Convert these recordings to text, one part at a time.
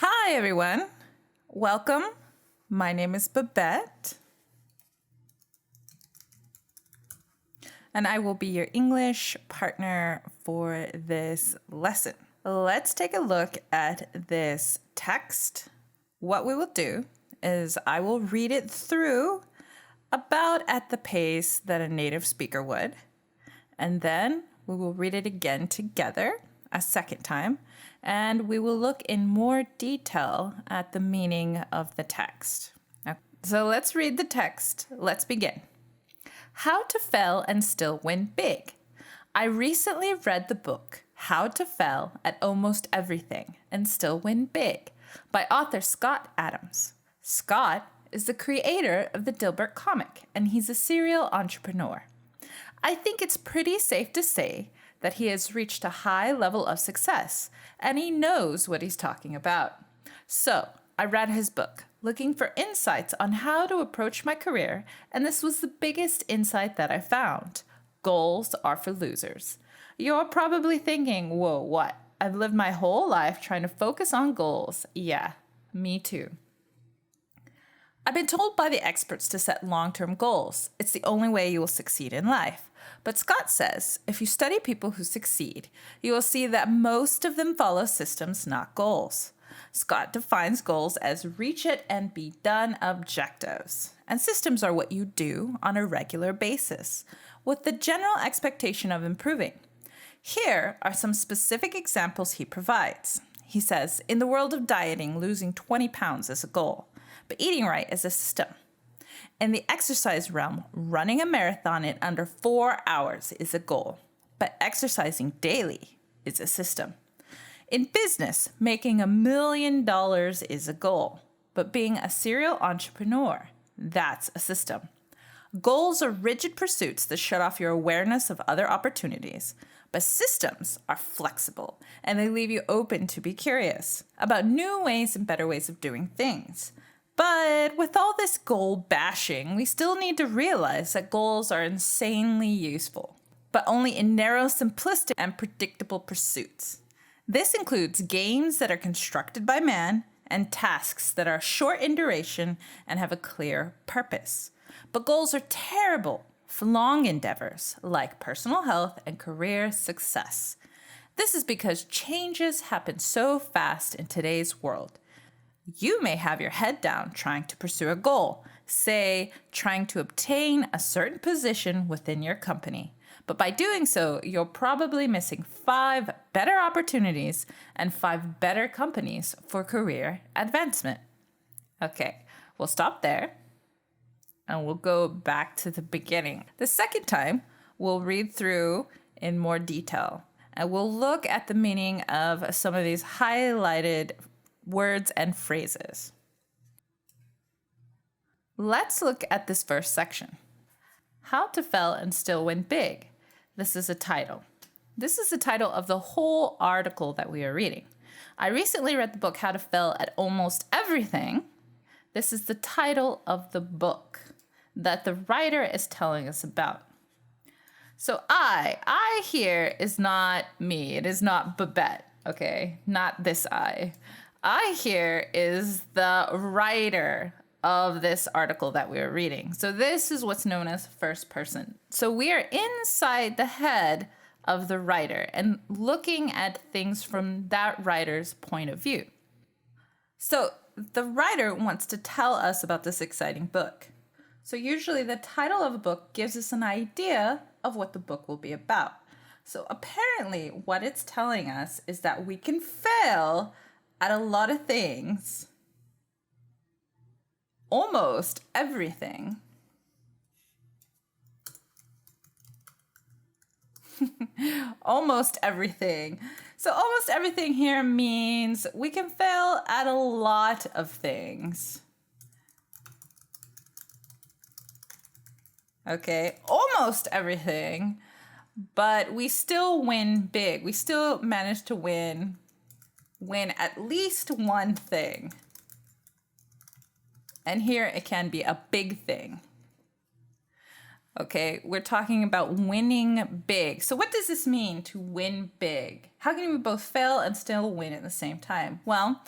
Hi, everyone. Welcome. My name is Babette, and I will be your English partner for this lesson. Let's take a look at this text. What we will do is I will read it through about at the pace that a native speaker would, and then we will read it again together a second time, and we will look in more detail at the meaning of the text. So let's read the text. Let's begin. How to Fail and Still Win Big. I recently read the book How to Fail at Almost Everything and Still Win Big by author Scott Adams. Scott is the creator of the Dilbert comic, and he's a serial entrepreneur. I think it's pretty safe to say that he has reached a high level of success, and he knows what he's talking about. So I read his book, looking for insights on how to approach my career, and this was the biggest insight that I found. Goals are for losers. You're probably thinking, whoa, what? I've lived my whole life trying to focus on goals. Yeah, me too. I've been told by the experts to set long-term goals. It's the only way you will succeed in life. But Scott says, if you study people who succeed, you will see that most of them follow systems, not goals. Scott defines goals as reach it and be done objectives. And systems are what you do on a regular basis, with the general expectation of improving. Here are some specific examples he provides. He says, in the world of dieting, losing 20 pounds is a goal, but eating right is a system. In the exercise realm, running a marathon in under 4 hours is a goal, but exercising daily is a system. In business, making $1 million is a goal, but being a serial entrepreneur, that's a system. Goals are rigid pursuits that shut off your awareness of other opportunities, but systems are flexible, and they leave you open to be curious about new ways and better ways of doing things. But with all this goal bashing, we still need to realize that goals are insanely useful, but only in narrow, simplistic, and predictable pursuits. This includes games that are constructed by man and tasks that are short in duration and have a clear purpose. But goals are terrible for long endeavors like personal health and career success. This is because changes happen so fast in today's world. You may have your head down trying to pursue a goal, say trying to obtain a certain position within your company. But by doing so, you're probably missing 5 better opportunities and 5 better companies for career advancement. Okay, we'll stop there and we'll go back to the beginning. The second time, we'll read through in more detail and we'll look at the meaning of some of these highlighted words and phrases. Let's look at this first section. How to Fail and Still Win Big. This is a title. This is the title of the whole article that we are reading. I recently read the book How to Fail at Almost Everything. This is the title of the book that the writer is telling us about. So I here is not me. It is not Babette, okay? Not this I. I here is the writer of this article that we are reading. So this is what's known as first person. So we are inside the head of the writer and looking at things from that writer's point of view. So the writer wants to tell us about this exciting book. So usually the title of a book gives us an idea of what the book will be about. So apparently what it's telling us is that we can fail at a lot of things, almost everything. Almost everything. So almost everything here means we can fail at a lot of things. Okay, almost everything, but we still win big. We still manage to win at least one thing. And here it can be a big thing. Okay, we're talking about winning big. So what does this mean to win big? How can we both fail and still win at the same time? Well,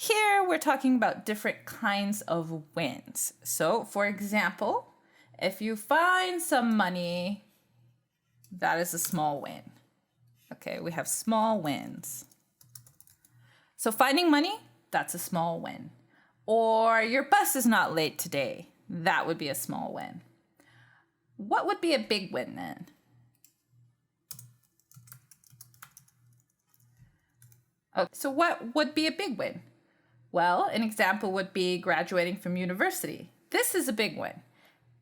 Here we're talking about different kinds of wins. So for example, if you find some money, that is a small win. Okay, we have small wins. So finding money, that's a small win. Or your bus is not late today. That would be a small win. What would be a big win then? Okay, so what would be a big win? Well, an example would be graduating from university. This is a big win.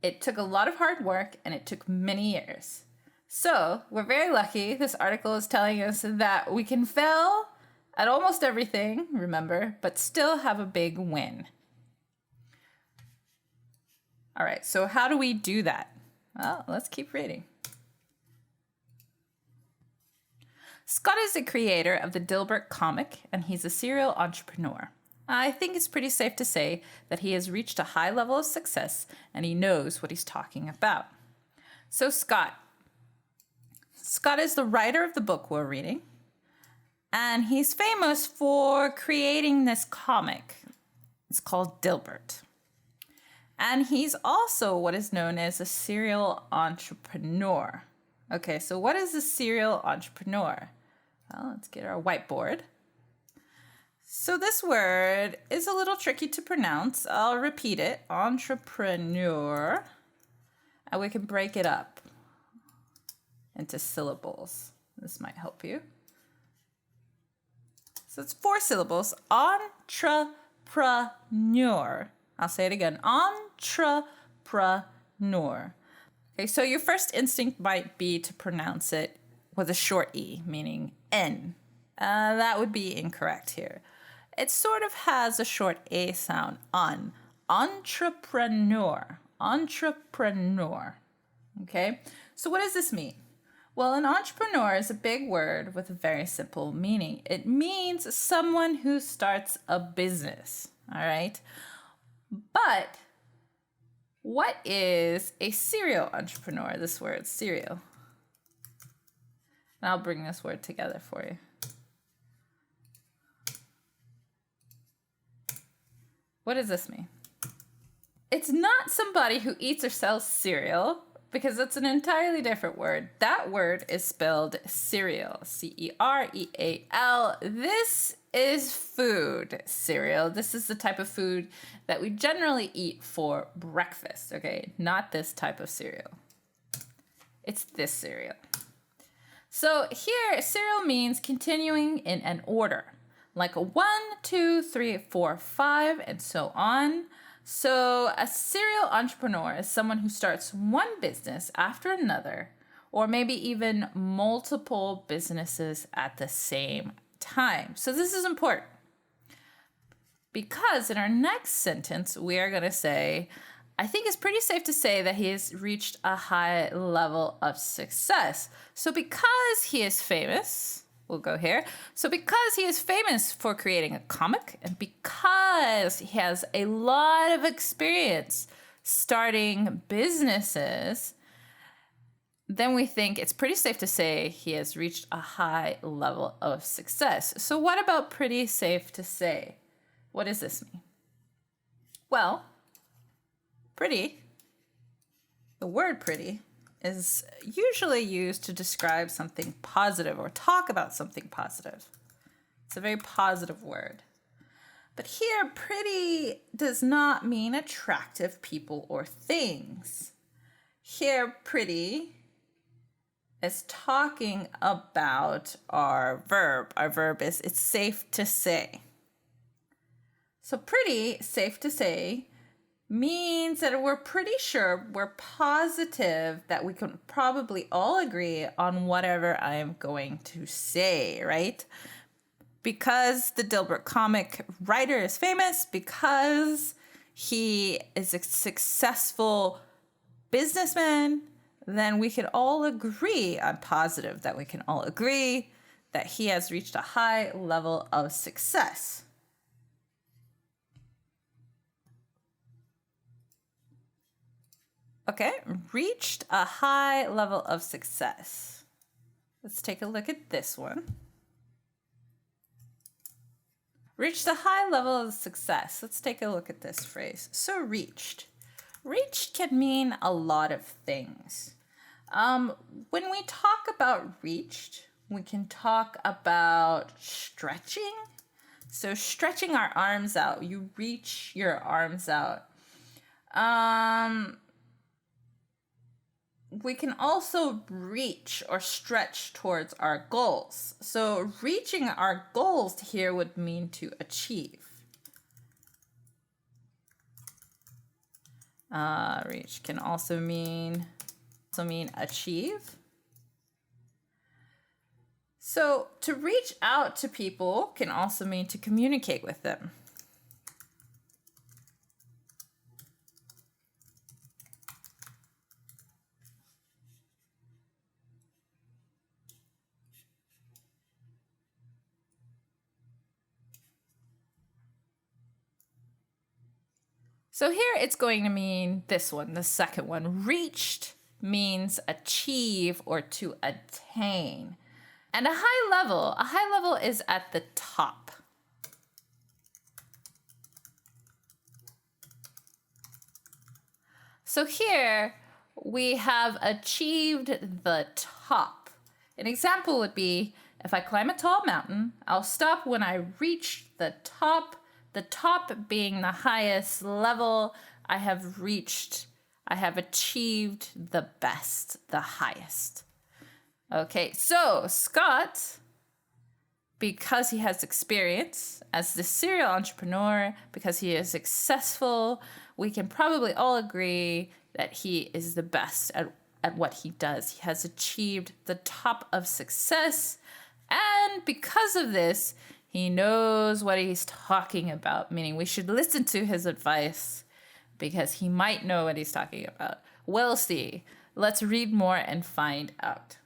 It took a lot of hard work and it took many years. So we're very lucky. This article is telling us that we can fail at almost everything, remember, but still have a big win. All right, so how do we do that? Well, let's keep reading. Scott is the creator of the Dilbert comic, and he's a serial entrepreneur. I think it's pretty safe to say that he has reached a high level of success and he knows what he's talking about. So Scott is the writer of the book we're reading, and he's famous for creating this comic. It's called Dilbert. And he's also what is known as a serial entrepreneur. Okay, so what is a serial entrepreneur? Well, let's get our whiteboard. So this word is a little tricky to pronounce. I'll repeat it, entrepreneur, and we can break it up into syllables. This might help you. So it's 4 syllables, entrepreneur. I'll say it again, entrepreneur. Okay, so your first instinct might be to pronounce it with a short E, meaning N. That would be incorrect here. It sort of has a short A sound, entrepreneur, entrepreneur. Okay, so what does this mean? Well, an entrepreneur is a big word with a very simple meaning. It means someone who starts a business, all right? But what is a serial entrepreneur? This word, serial. And I'll bring this word together for you. What does this mean? It's not somebody who eats or sells cereal, because it's an entirely different word. That word is spelled cereal, C-E-R-E-A-L. This is food, cereal. This is the type of food that we generally eat for breakfast, okay? Not this type of cereal. It's this cereal. So here, cereal means continuing in an order, like a 1, 2, 3, 4, 5, and so on. So a serial entrepreneur is someone who starts one business after another, or maybe even multiple businesses at the same time. So this is important because in our next sentence, we are going to say, I think it's pretty safe to say that he has reached a high level of success. So because he is famous, we'll go here. So because he is famous for creating a comic, and because he has a lot of experience starting businesses, then we think it's pretty safe to say he has reached a high level of success. So what about pretty safe to say? What does this mean? Well, pretty, the word pretty, is usually used to describe something positive or talk about something positive. It's a very positive word. But here, pretty does not mean attractive people or things. Here, pretty is talking about our verb. Our verb is it's safe to say. So pretty, safe to say, means that we're pretty sure, we're positive that we can probably all agree on whatever I am going to say, right? Because the Dilbert comic writer is famous, because he is a successful businessman, then we can all agree, I'm positive that we can all agree that he has reached a high level of success. Okay, reached a high level of success. Let's take a look at this one. Reached a high level of success. Let's take a look at this phrase. So reached. Reached can mean a lot of things. When we talk about reached, we can talk about stretching. So stretching our arms out. You reach your arms out. We can also reach or stretch towards our goals. So reaching our goals here would mean to achieve. Reach can also mean achieve. So to reach out to people can also mean to communicate with them. So here it's going to mean this one, the second one. Reached means achieve or to attain. And a high level is at the top. So here we have achieved the top. An example would be, if I climb a tall mountain, I'll stop when I reach the top being the highest level. I have achieved the best, the highest. Okay, so Scott, because he has experience as the serial entrepreneur, because he is successful, we can probably all agree that he is the best at what he does. He has achieved the top of success, and because of this, he knows what he's talking about, meaning we should listen to his advice because he might know what he's talking about. We'll see. Let's read more and find out.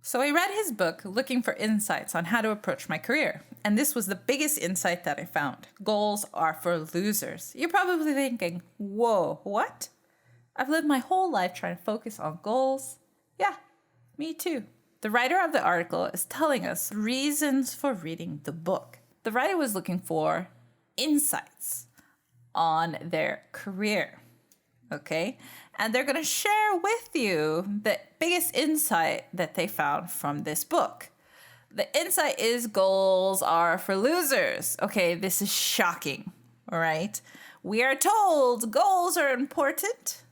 So I read his book looking for insights on how to approach my career. And this was the biggest insight that I found. Goals are for losers. You're probably thinking, whoa, what? I've lived my whole life trying to focus on goals. Yeah, me too. The writer of the article is telling us reasons for reading the book. The writer was looking for insights on their career, okay? And they're going to share with you the biggest insight that they found from this book. The insight is goals are for losers. Okay, this is shocking, all right? We are told goals are important.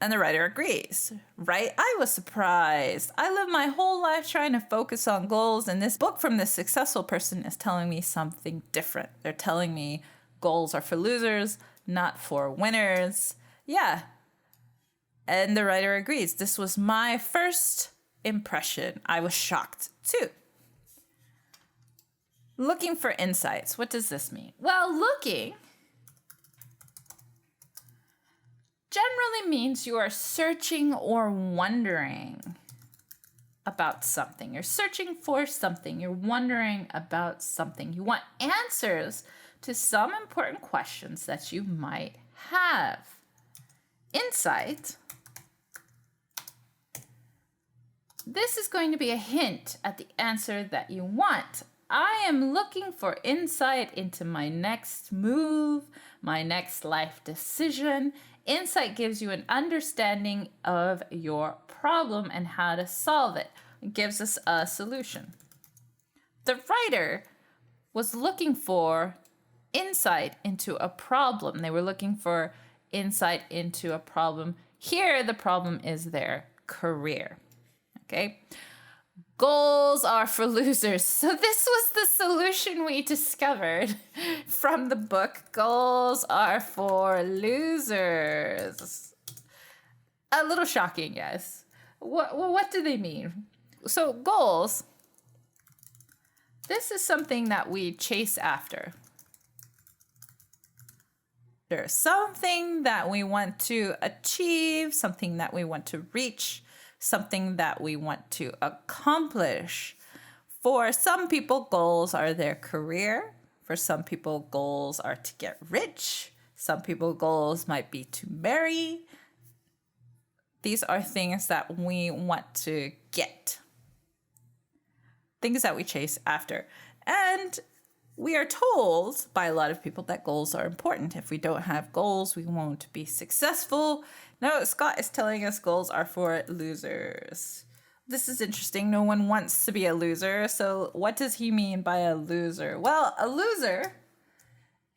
And the writer agrees, right? I was surprised. I lived my whole life trying to focus on goals, and this book from this successful person is telling me something different. They're telling me goals are for losers, not for winners. Yeah. And the writer agrees. This was my first impression. I was shocked too. Looking for insights. What does this mean? Well, looking generally means you are searching or wondering about something. You're searching for something. You're wondering about something. You want answers to some important questions that you might have. Insight. This is going to be a hint at the answer that you want. I am looking for insight into my next move, my next life decision. Insight gives you an understanding of your problem and how to solve it. It gives us a solution. The writer was looking for insight into a problem. They were looking for insight into a problem. Here, the problem is their career. Okay? Goals are for losers. So this was the solution we discovered from the book. Goals are for losers. A little shocking, yes. What do they mean? So goals, this is something that we chase after. There's something that we want to achieve, something that we want to reach, something that we want to accomplish. For some people, goals are their career. For some people, goals are to get rich. Some people, goals might be to marry. These are things that we want to get. Things that we chase after. And We are told by a lot of people that goals are important. If we don't have goals, we won't be successful. No, Scott is telling us goals are for losers. This is interesting. No one wants to be a loser. So what does he mean by a loser? Well, a loser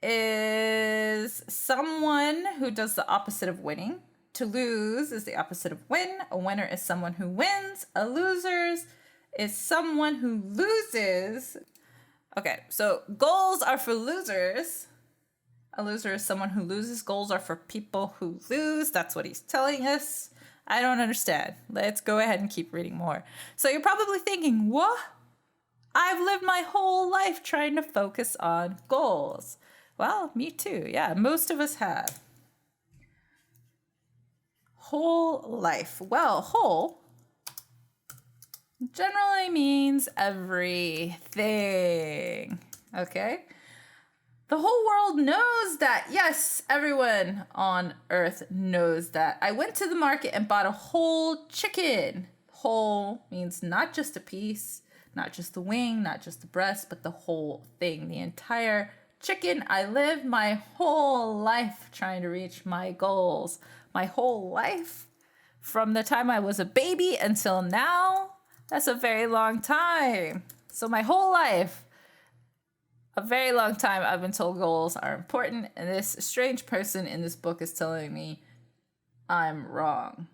is someone who does the opposite of winning. To lose is the opposite of win. A winner is someone who wins. A loser is someone who loses. Okay, so goals are for losers. A loser is someone who loses. Goals are for people who lose. That's what he's telling us. I don't understand. Let's go ahead and keep reading more. So you're probably thinking, what? I've lived my whole life trying to focus on goals. Well, me too. Yeah, most of us have. Whole life. Well, whole generally means everything. Okay? The whole world knows that. Yes, everyone on earth knows that. I went to the market and bought a whole chicken. Whole means not just a piece, not just the wing, not just the breast, but the whole thing, the entire chicken. I lived my whole life trying to reach my goals. My whole life, from the time I was a baby until now. That's a very long time. So my whole life, a very long time, I've been told goals are important. And this strange person in this book is telling me I'm wrong.